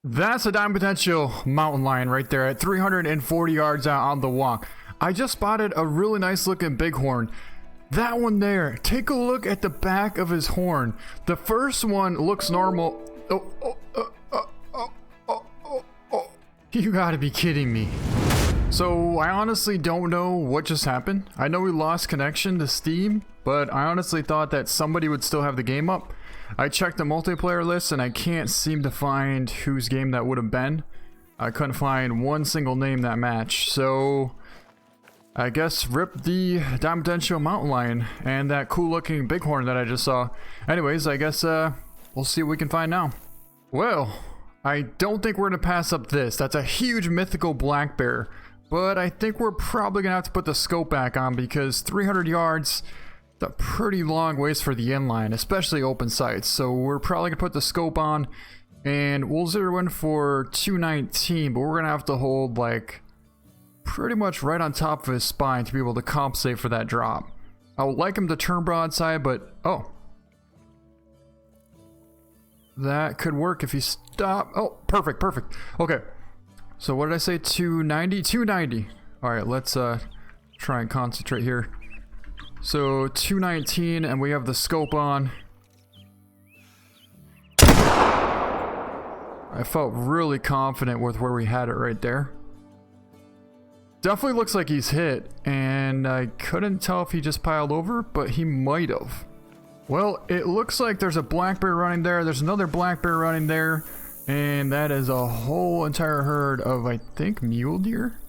That's a dime potential mountain lion right there at 340 yards out on the walk. I just spotted a really nice looking bighorn. That one there, take a look at the back of his horn. The first one looks normal. You gotta be kidding me. So I honestly don't know what just happened. I know we lost connection to Steam, but I honestly thought that somebody would still have the game up. I checked the multiplayer list and I can't seem to find whose game that would have been. I couldn't find one single name that matched, so I guess rip the dime potential mountain lion and that cool looking bighorn that I just saw. Anyways, I guess we'll see what we can find now. Well, I don't think we're gonna pass up this. That's a huge mythical black bear, but I think we're probably gonna have to put the scope back on because 300 yards, a pretty long ways for the inline, especially open sights. So we're probably gonna put the scope on and we'll zero in for 219, but we're gonna have to hold like pretty much right on top of his spine to be able to compensate for that drop. I would like him to turn broadside, but oh, that could work if he stop. Oh, perfect. Okay, so what did I say? 290. 290. All right, let's try and concentrate here. So 219 and we have the scope on. I felt really confident with where we had it right there. Definitely looks like he's hit, and I couldn't tell if he just piled over, but he might have. Well, it looks like there's a black bear running there, there's another black bear running there, and that is a whole entire herd of, I think, mule deer?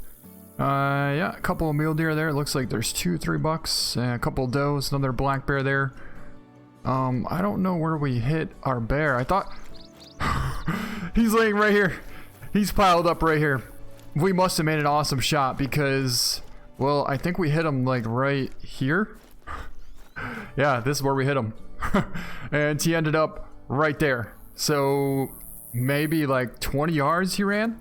Yeah, a couple of mule deer there. It looks like there's 2-3 bucks and a couple of does, another black bear there. I don't know where we hit our bear. I thought he's laying right here. He's piled up right here. We must have made an awesome shot because, well, I think we hit him like right here. Yeah, this is where we hit him. And he ended up right there. So maybe like 20 yards he ran.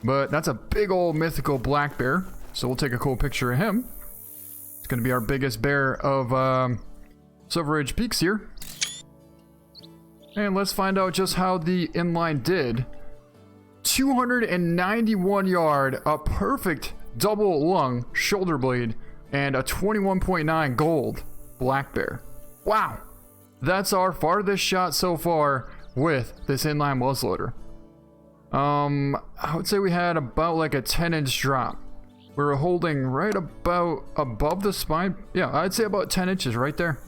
But that's a big old mythical black bear. So we'll take a cool picture of him. It's going to be our biggest bear of Silver Ridge Peaks here. And let's find out just how the inline did. 291 yard, a perfect double lung shoulder blade, and a 21.9 gold black bear. Wow. That's our farthest shot so far with this inline muzzleloader. I would say we had about like a 10-inch drop. We were holding right about above the spine. Yeah, I'd say about 10 inches right there.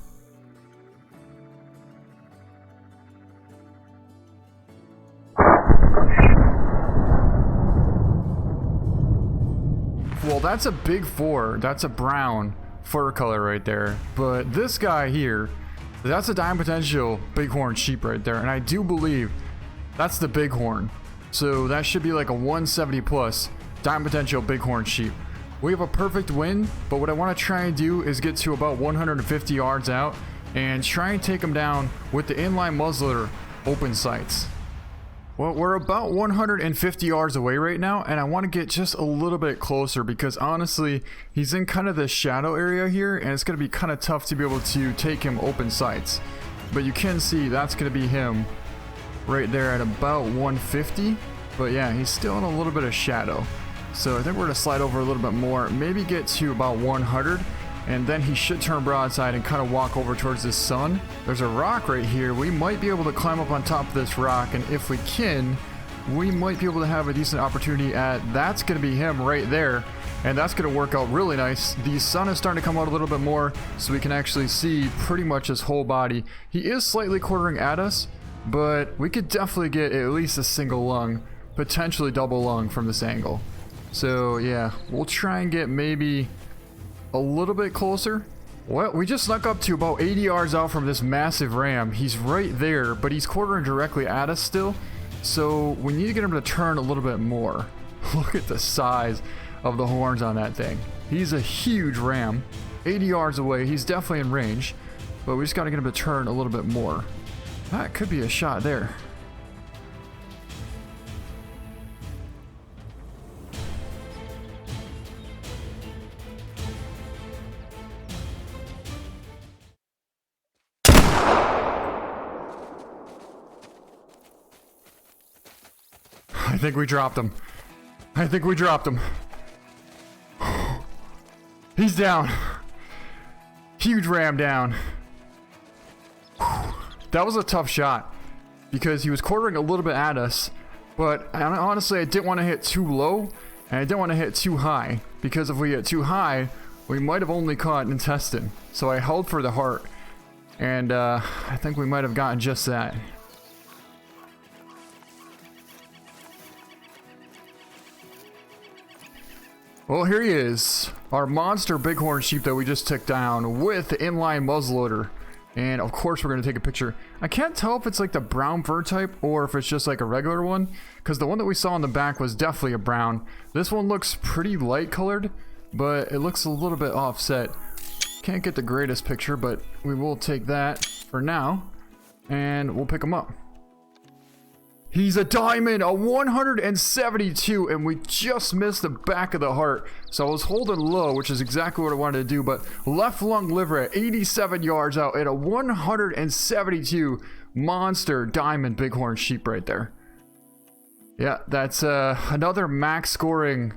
Well, that's a big 4. That's a brown fur color right there. But this guy here, that's a dime potential bighorn sheep right there. And I do believe that's the bighorn. So that should be like a 170 plus dime potential bighorn sheep. We have a perfect wind, but what I want to try and do is get to about 150 yards out and try and take him down with the inline muzzleloader open sights. Well, we're about 150 yards away right now, and I want to get just a little bit closer because honestly, he's in kind of the shadow area here, and it's going to be kind of tough to be able to take him open sights. But you can see that's going to be him right there at about 150. But yeah, he's still in a little bit of shadow. So I think we're going to slide over a little bit more, maybe get to about 100. And then he should turn broadside and kind of walk over towards the sun. There's a rock right here. We might be able to climb up on top of this rock. And if we can, we might be able to have a decent opportunity at, that's going to be him right there. And that's going to work out really nice. The sun is starting to come out a little bit more, so we can actually see pretty much his whole body. He is slightly quartering at us, but we could definitely get at least a single lung, potentially double lung from this angle. So yeah, we'll try and get maybe a little bit closer. Well, we just snuck up to about 80 yards out from this massive ram. He's right there, but he's quartering directly at us still. So we need to get him to turn a little bit more. Look at the size of the horns on that thing. He's a huge ram. 80 yards away. He's definitely in range, but we just got to get him to turn a little bit more. That could be a shot there. I think we dropped him. I think we dropped him. He's down. Huge ram down. That was a tough shot because he was quartering a little bit at us, but honestly, I didn't want to hit too low and I didn't want to hit too high because if we hit too high, we might have only caught an intestine. So I held for the heart and I think we might have gotten just that. Well, here he is, our monster bighorn sheep that we just took down with the inline muzzleloader. And of course we're going to take a picture. I can't tell if it's like the brown fur type or if it's just like a regular one, because the one that we saw in the back was definitely a brown. This one looks pretty light colored, but it looks a little bit offset. Can't get the greatest picture, but we will take that for now and we'll pick him up. He's a diamond, a 172, and we just missed the back of the heart. So I was holding low, which is exactly what I wanted to do, but left lung liver at 87 yards out at a 172 monster diamond bighorn sheep right there. Yeah, that's another max scoring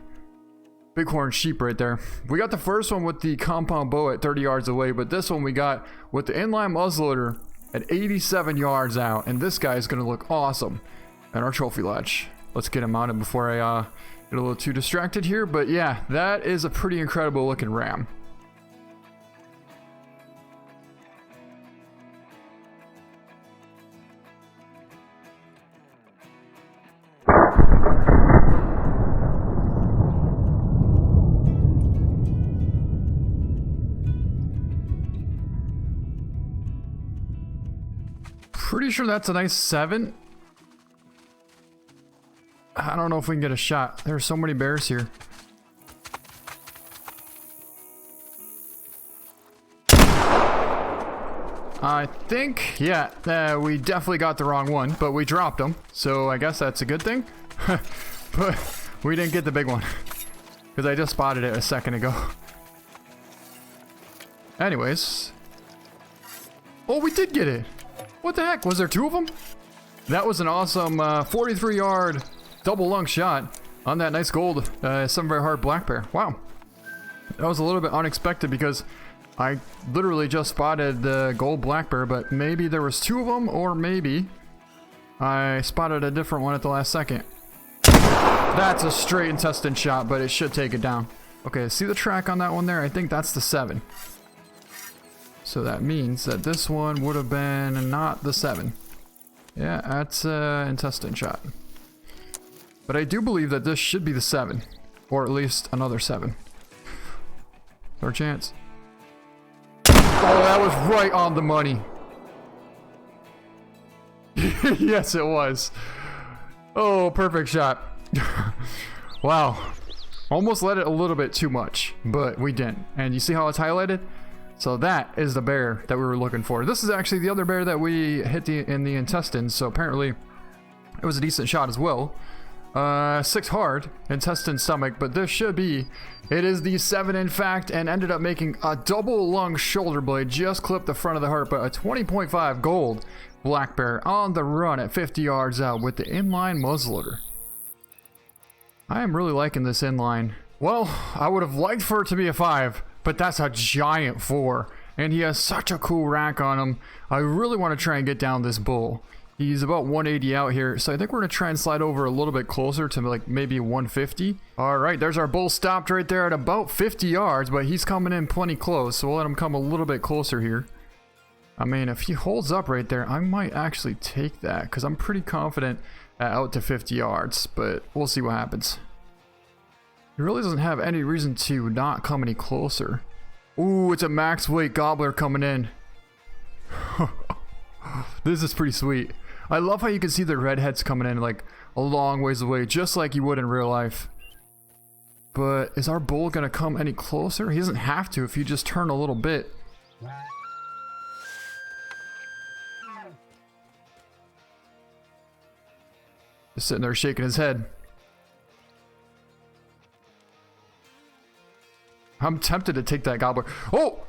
bighorn sheep right there. We got the first one with the compound bow at 30 yards away, but this one we got with the inline muzzleloader at 87 yards out, and this guy is going to look awesome. And our trophy latch. Let's get him mounted before I get a little too distracted here. But yeah, that is a pretty incredible looking ram. Pretty sure that's a nice 7. I don't know if we can get a shot. There are so many bears here. I think, yeah, we definitely got the wrong one, but we dropped them. So I guess that's a good thing. But we didn't get the big one because I just spotted it a second ago. Anyways. Oh, we did get it. What the heck? Was there 2 of them? That was an awesome 43-yard double lung shot on that nice gold 7 heart black bear. Wow. That was a little bit unexpected because I literally just spotted the gold black bear, but maybe there was 2 of them, or maybe I spotted a different one at the last second. That's a straight intestine shot, but it should take it down. Okay, see the track on that one there? I think that's the 7. So that means that this one would have been not the 7. Yeah, that's intestine shot. But I do believe that this should be the 7. Or at least another 7. Our chance. Oh, that was right on the money. Yes, it was. Oh, perfect shot. Wow. Almost let it a little bit too much, but we didn't. And you see how it's highlighted? So that is the bear that we were looking for. This is actually the other bear that we hit in the intestines, so apparently it was a decent shot as well. 6 hard, intestine, stomach, but this should be, it is the 7 in fact, and ended up making a double lung shoulder blade, just clipped the front of the heart, but a 20.5 gold black bear on the run at 50 yards out with the inline muzzleloader. I am really liking this inline. Well, I would have liked for it to be a 5, but that's a giant 4, and he has such a cool rack on him. I really want to try and get down this bull. He's about 180 out here, so I think we're going to try and slide over a little bit closer to like maybe 150. All right, there's our bull stopped right there at about 50 yards, but he's coming in plenty close, so we'll let him come a little bit closer here. I mean, if he holds up right there, I might actually take that because I'm pretty confident out to 50 yards, but we'll see what happens. He really doesn't have any reason to not come any closer. Ooh, it's a max weight gobbler coming in. This is pretty sweet. I love how you can see the red heads coming in like a long ways away, just like you would in real life. But is our bull gonna come any closer? He doesn't have to if you just turn a little bit. Just sitting there shaking his head. I'm tempted to take that gobbler. Oh!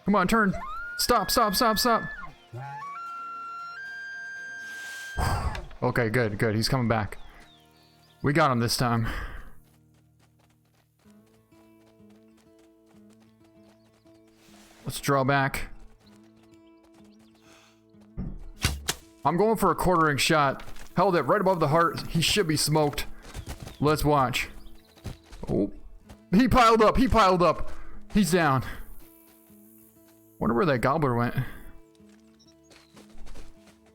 Come on, turn. Stop, stop, stop, stop. Okay, good, good. He's coming back. We got him this time. Let's draw back. I'm going for a quartering shot. Held it right above the heart. He should be smoked. Let's watch. Oh. He piled up. He piled up. He's down. Wonder where that gobbler went.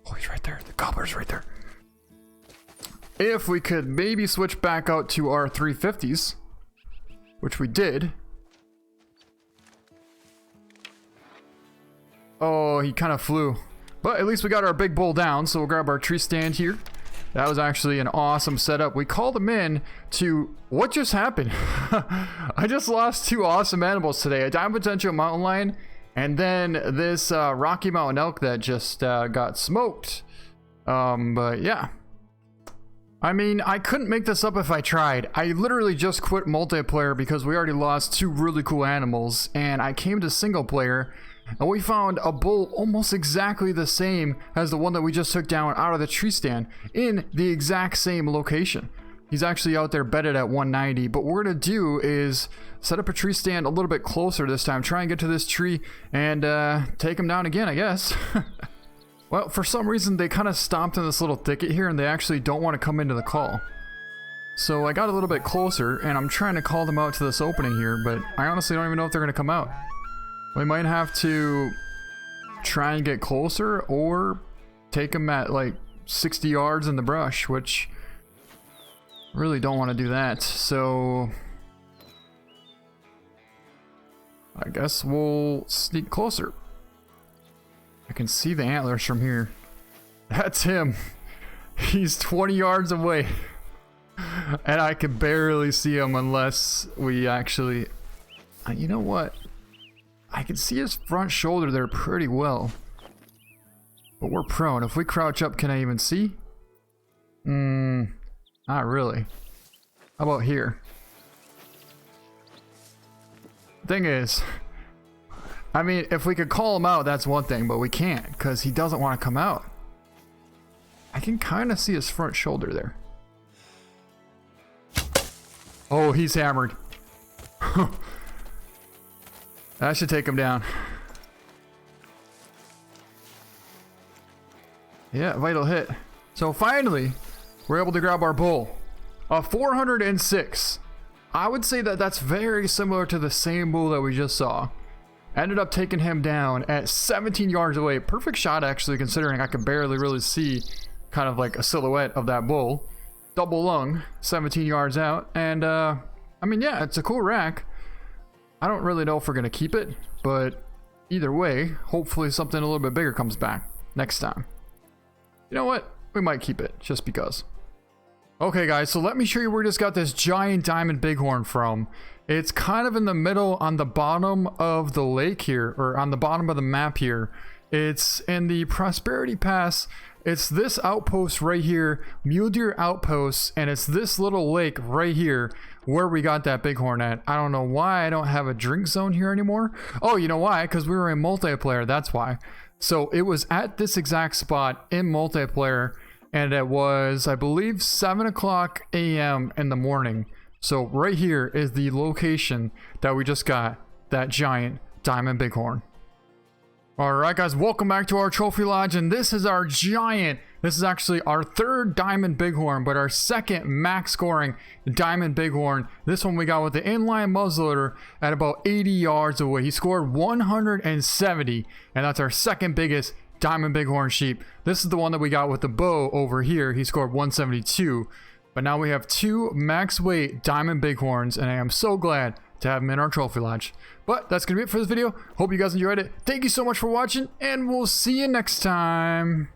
Oh, he's right there. The gobbler's right there. If we could maybe switch back out to our 350s, which we did. Oh, he kind of flew. But at least we got our big bull down, so we'll grab our tree stand here. That was actually an awesome setup. We called him in to... What just happened? I just lost 2 awesome animals today. A diamond potential mountain lion, and then this Rocky Mountain elk that just got smoked. But yeah. I mean, I couldn't make this up if I tried. I literally just quit multiplayer because we already lost 2 really cool animals, and I came to single player, and we found a bull almost exactly the same as the one that we just took down out of the tree stand in the exact same location. He's actually out there bedded at 190, but what we're gonna do is set up a tree stand a little bit closer this time, try and get to this tree and take him down again, I guess. Well, for some reason they kind of stomped in this little thicket here and they actually don't want to come into the call. So I got a little bit closer and I'm trying to call them out to this opening here, but I honestly don't even know if they're gonna come out. We might have to try and get closer or take them at like 60 yards in the brush, which really don't want to do that. So I guess we'll sneak closer. I can see the antlers from here. That's him. He's 20 yards away. And I can barely see him unless we actually... You know what? I can see his front shoulder there pretty well. But we're prone. If we crouch up, can I even see? Not really. How about here? Thing is, I mean, if we could call him out, that's one thing, but we can't because he doesn't want to come out. I can kind of see his front shoulder there. Oh, he's hammered. That should take him down. Yeah, vital hit. So finally, we're able to grab our bull. A 406. I would say that that's very similar to the same bull that we just saw. Ended up taking him down at 17 yards away. Perfect shot, actually, considering I could barely really see kind of like a silhouette of that bull. Double lung, 17 yards out. And, I mean, yeah, it's a cool rack. I don't really know if we're going to keep it, but either way, hopefully something a little bit bigger comes back next time. You know what? We might keep it, just because. Okay, guys, so let me show you where we just got this giant diamond bighorn from. It's kind of in the middle on the bottom of the lake here, or on the bottom of the map here. It's in the Prosperity Pass. It's this outpost right here, Mule Deer Outpost, and it's this little lake right here where we got that bighorn at. I don't know why I don't have a drink zone here anymore. Oh, you know why? Because we were in multiplayer, that's why. So it was at this exact spot in multiplayer, and it was, I believe, 7 o'clock a.m. in the morning. So right here is the location that we just got that giant diamond bighorn. Alright guys, welcome back to our trophy lodge, and this is our giant, this is actually our 3rd diamond bighorn, but our 2nd max scoring diamond bighorn. This one we got with the inline muzzleloader at about 80 yards away. He scored 170, and that's our 2nd biggest diamond bighorn sheep. This is the one that we got with the bow over here. He scored 172, but now we have 2 max weight diamond bighorns, and I am so glad to have him in our trophy lodge. But that's gonna be it for this video. Hope you guys enjoyed it. Thank you so much for watching, and we'll see you next time.